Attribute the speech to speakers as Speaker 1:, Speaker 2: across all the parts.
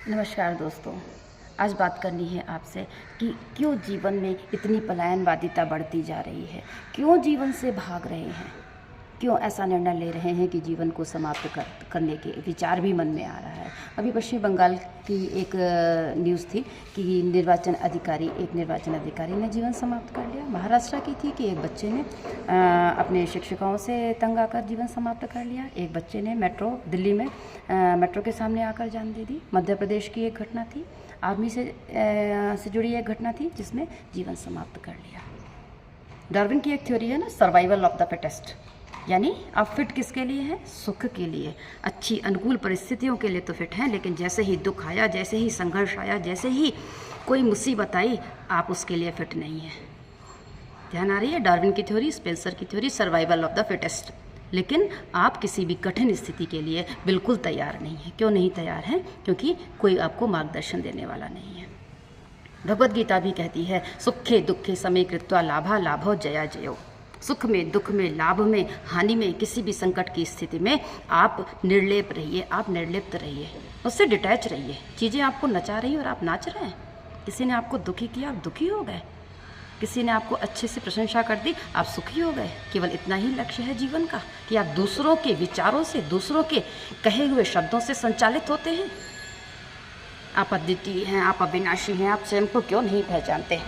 Speaker 1: नमस्कार दोस्तों, आज बात करनी है आपसे कि क्यों जीवन में इतनी पलायनवादिता बढ़ती जा रही है, क्यों जीवन से भाग रहे हैं, क्यों ऐसा निर्णय ले रहे हैं कि जीवन को समाप्त करने के विचार भी मन में आ रहा है। अभी पश्चिम बंगाल की एक न्यूज़ थी कि एक निर्वाचन अधिकारी ने जीवन समाप्त कर लिया। महाराष्ट्र की थी कि एक बच्चे ने अपने शिक्षकों से तंग आकर जीवन समाप्त कर लिया। एक बच्चे ने दिल्ली में मेट्रो के सामने आकर जान दे दी। मध्य प्रदेश की एक घटना थी, आर्मी से जुड़ी एक घटना थी जिसमें जीवन समाप्त कर लिया। डार्विन की एक थ्योरी है ना, सर्वाइवल ऑफ द फिटेस्ट, यानी आप फिट किसके लिए हैं? सुख के लिए, अच्छी अनुकूल परिस्थितियों के लिए तो फिट हैं, लेकिन जैसे ही दुख आया, जैसे ही संघर्ष आया, जैसे ही कोई मुसीबत आई, आप उसके लिए फिट नहीं हैं। ध्यान आ रही है? डार्विन की थ्योरी, स्पेंसर की theory, survival of the fittest. लेकिन आप किसी भी कठिन स्थिति के लिए बिल्कुल तैयार नहीं हैं। क्यों नहीं तैयार हैं? क्योंकि कोई आपको मार्गदर्शन देने वाला नहीं है। भगवद गीता भी कहती है, सुखे दुखे समे कृत्वा लाभा लाभो जया जयो। सुख में, दुख में, लाभ में, हानि में, किसी भी संकट की स्थिति में आप निर्लेप रहिए, आप निर्लिप्त रहिए, उससे डिटैच रहिए। चीज़ें आपको नचा रही और आप नाच रहे हैं। किसी ने आपको दुखी किया, आप दुखी हो गए। किसी ने आपको अच्छे से प्रशंसा कर दी, आप सुखी हो गए। केवल इतना ही लक्ष्य है जीवन का कि आप दूसरों के विचारों से, दूसरों के कहे हुए शब्दों से संचालित होते हैं। आप अद्वितीय हैं, आप अविनाशी हैं, आप स्वयं को क्यों नहीं पहचानते?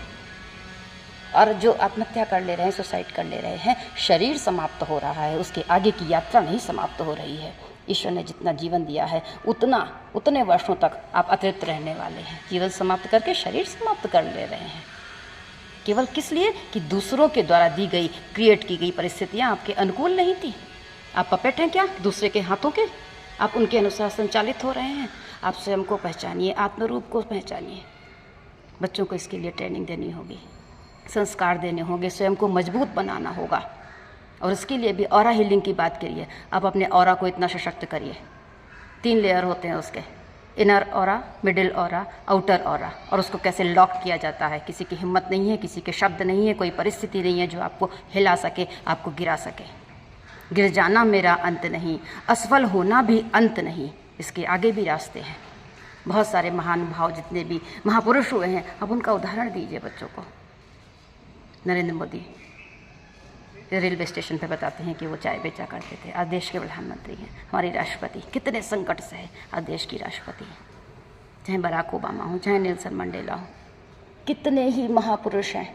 Speaker 1: और जो आत्महत्या कर ले रहे हैं, सुसाइड कर ले रहे हैं, शरीर समाप्त हो रहा है, उसके आगे की यात्रा नहीं समाप्त हो रही है। ईश्वर ने जितना जीवन दिया है उतने वर्षों तक आप अतृप्त रहने वाले हैं। जीवन समाप्त करके शरीर समाप्त कर ले रहे हैं। केवल किस लिए? कि दूसरों के द्वारा दी गई, क्रिएट की गई परिस्थितियाँ आपके अनुकूल नहीं थी। आप पपेट हैं क्या दूसरे के हाथों के? आप उनके अनुसार संचालित हो रहे हैं। आप स्वयं को पहचानिए, आत्मरूप को पहचानिए। बच्चों को इसके लिए ट्रेनिंग देनी होगी, संस्कार देने होंगे, स्वयं को मजबूत बनाना होगा। और उसके लिए भी ऑरा हीलिंग की बात करिए। आप अपने ऑरा को इतना सशक्त करिए। 3 लेयर होते हैं उसके, inner aura, middle aura, outer aura. और उसको कैसे लॉक किया जाता है? किसी की हिम्मत नहीं है, किसी के शब्द नहीं है, कोई परिस्थिति नहीं है जो आपको हिला सके, आपको गिरा सके। गिर जाना मेरा अंत नहीं, असफल होना भी अंत नहीं, इसके आगे भी रास्ते हैं। बहुत सारे महान भाव, जितने भी महापुरुष हुए हैं, अब उनका उदाहरण दीजिए बच्चों को। नरेंद्र मोदी रेलवे स्टेशन पे बताते हैं कि वो चाय बेचा करते थे, आज देश के प्रधानमंत्री हैं। हमारी राष्ट्रपति कितने संकट से है, आज देश की राष्ट्रपति है। चाहे बराक ओबामा हो, चाहे नेल्सन मंडेला हो, कितने ही महापुरुष हैं।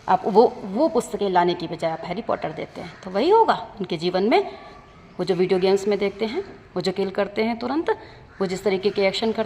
Speaker 1: आप वो पुस्तकें लाने की बजाय आप हैरी पॉटर देते हैं, तो वही होगा उनके जीवन में। वो जो वीडियो गेम्स में देखते हैं, वो जो किल करते हैं तुरंत, वो जिस तरीके के एक्शन करते